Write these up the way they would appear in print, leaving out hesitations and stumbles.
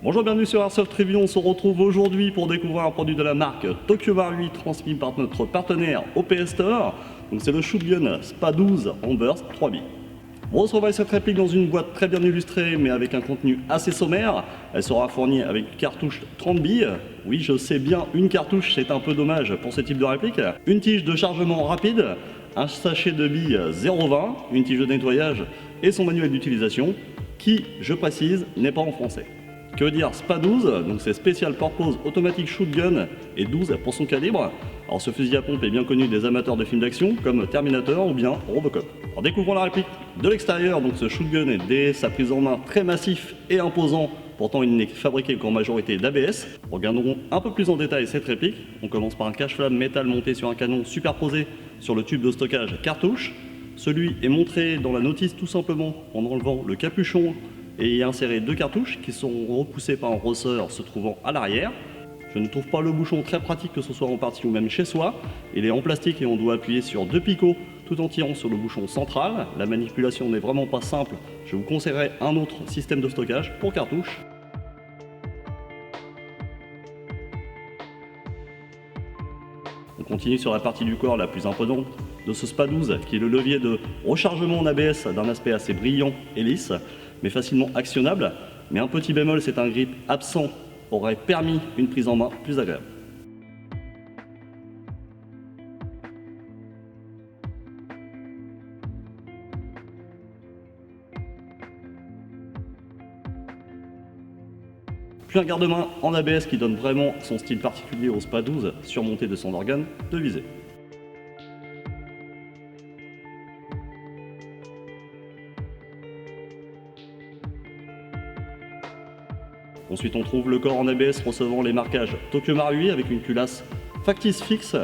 Bonjour, bienvenue sur Airsoft Review. On se retrouve aujourd'hui pour découvrir un produit de la marque Tokyo Marui transmis par notre partenaire OPS Store. Donc c'est le Shootgun SPA-12 en burst 3 billes. Vous recevrez cette réplique dans une boîte très bien illustrée mais avec un contenu assez sommaire. Elle sera fournie avec une cartouche 30 billes. Oui, je sais bien, une cartouche c'est un peu dommage pour ce type de réplique. Une tige de chargement rapide, un sachet de billes 0,20, une tige de nettoyage et son manuel d'utilisation qui, je précise, n'est pas en français. Que dire SPA-12, donc c'est Special Purpose Automatic Shootgun et 12 pour son calibre. Alors ce fusil à pompe est bien connu des amateurs de films d'action comme Terminator ou bien Robocop. Alors découvrons la réplique de l'extérieur. Donc ce Shootgun est dès sa prise en main très massif et imposant, pourtant il n'est fabriqué qu'en majorité d'ABS. Regardons un peu plus en détail cette réplique. On commence par un cache-flamme métal monté sur un canon superposé sur le tube de stockage cartouche. Celui est montré dans la notice tout simplement en enlevant le capuchon et y insérer deux cartouches qui sont repoussées par un ressort se trouvant à l'arrière. Je ne trouve pas le bouchon très pratique, que ce soit en partie ou même chez soi. Il est en plastique et on doit appuyer sur deux picots tout en tirant sur le bouchon central. La manipulation n'est vraiment pas simple. Je vous conseillerais un autre système de stockage pour cartouches. On continue sur la partie du corps la plus imposante de ce SPA-12 qui est le levier de rechargement en ABS d'un aspect assez brillant et lisse, mais facilement actionnable. Mais un petit bémol, c'est un grip absent aurait permis une prise en main plus agréable. Puis un garde-main en ABS qui donne vraiment son style particulier au SPA-12, surmonté de son organe de visée. Ensuite on trouve le corps en ABS recevant les marquages Tokyo Marui avec une culasse factice fixe,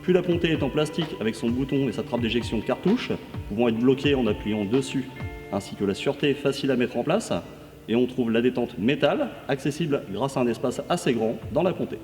puis la pontée est en plastique avec son bouton et sa trappe d'éjection cartouche, pouvant être bloquée en appuyant dessus, ainsi que la sûreté facile à mettre en place. Et on trouve la détente métal, accessible grâce à un espace assez grand dans la pontée.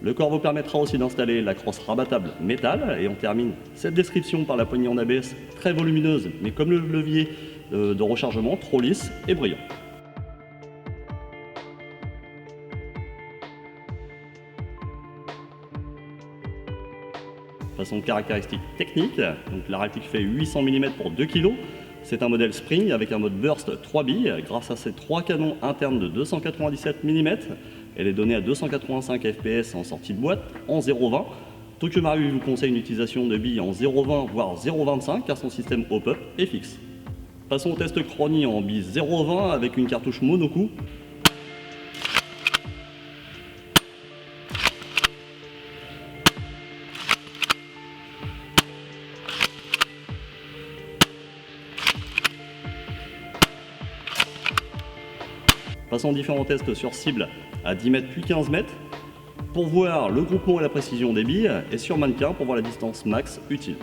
Le corps vous permettra aussi d'installer la crosse rabattable métal et on termine cette description par la poignée en ABS très volumineuse mais comme le levier de rechargement trop lisse et brillant. Façon caractéristique technique, donc la réplique fait 800 mm pour 2 kg. C'est un modèle Spring avec un mode burst 3 billes grâce à ses 3 canons internes de 297 mm. Elle est donnée à 285 fps en sortie de boîte en 0,20. Tokyo Marui vous conseille une utilisation de billes en 0,20 voire 0,25 car son système hop-up est fixe. Passons au test chrony en billes 0,20 avec une cartouche monocoup. Passons aux différents tests sur cible à 10 mètres puis 15 mètres pour voir le groupement et la précision des billes et sur mannequin pour voir la distance max utile.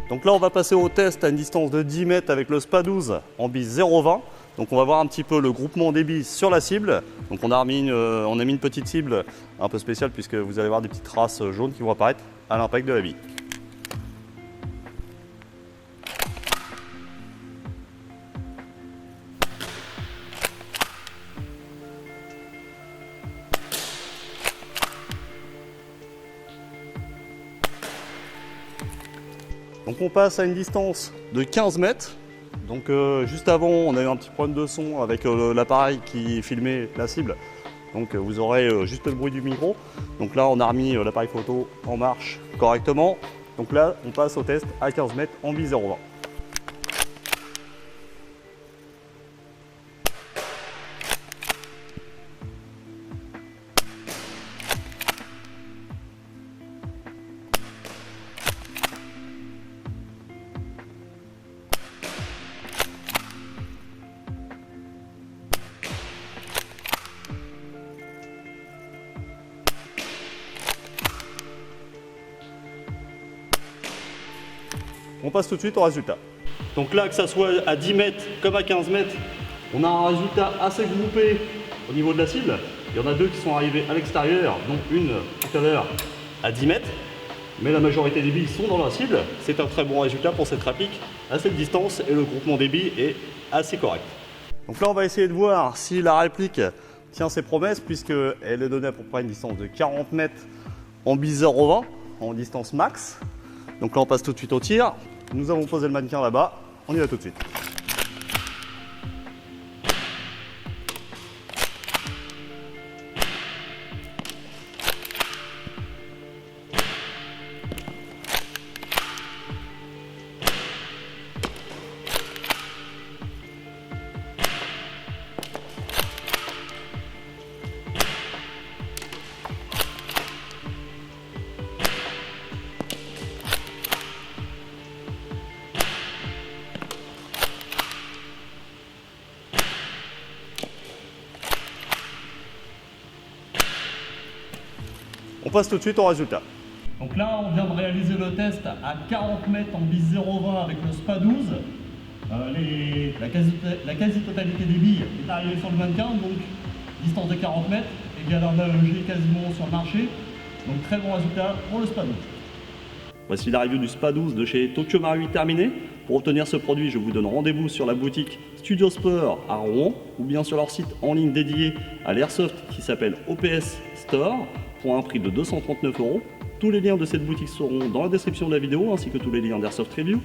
Donc là on va passer au test à une distance de 10 mètres avec le SPA-12 en billes 0,20. Donc on va voir un petit peu le groupement des billes sur la cible. Donc on a mis une petite cible un peu spéciale puisque vous allez voir des petites traces jaunes qui vont apparaître à l'impact de la bille. Donc on passe à une distance de 15 mètres. Donc juste avant on a eu un petit problème de son avec l'appareil qui filmait la cible. Donc vous aurez juste le bruit du micro. Donc là on a remis l'appareil photo en marche correctement. Donc là on passe au test à 15 mètres en billes 0,20. On passe tout de suite au résultat. Donc là, que ça soit à 10 mètres comme à 15 mètres, On a un résultat assez groupé au niveau de la cible. Il y en a deux qui sont arrivés à l'extérieur, dont une tout à l'heure à 10 mètres. Mais la majorité des billes sont dans la cible. C'est un très bon résultat pour cette réplique à cette distance et le groupement des billes est assez correct. Donc là, on va essayer de voir si la réplique tient ses promesses, puisqu'elle est donnée à peu près une distance de 40 mètres en bille 0,20, en distance max. Donc là, on passe tout de suite au tir. Nous avons posé le mannequin là-bas. On y va tout de suite. On passe tout de suite au résultat. Donc là, on vient de réaliser le test à 40 mètres en bille 0,20 avec le SPA 12. La quasi-totalité des billes est arrivée sur le mannequin, donc distance de 40 mètres, égale un AEG quasiment sur le marché. Donc très bon résultat pour le SPA 12. Voici la review du SPA 12 de chez Tokyo Marui terminée. Pour obtenir ce produit, je vous donne rendez-vous sur la boutique Studio Sport à Rouen ou bien sur leur site en ligne dédié à l'airsoft qui s'appelle OPS Store pour un prix de 239 €. Tous les liens de cette boutique seront dans la description de la vidéo ainsi que tous les liens d'Airsoft Review.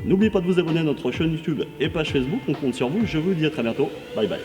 N'oubliez pas de vous abonner à notre chaîne YouTube et page Facebook, on compte sur vous, je vous dis à très bientôt, bye bye.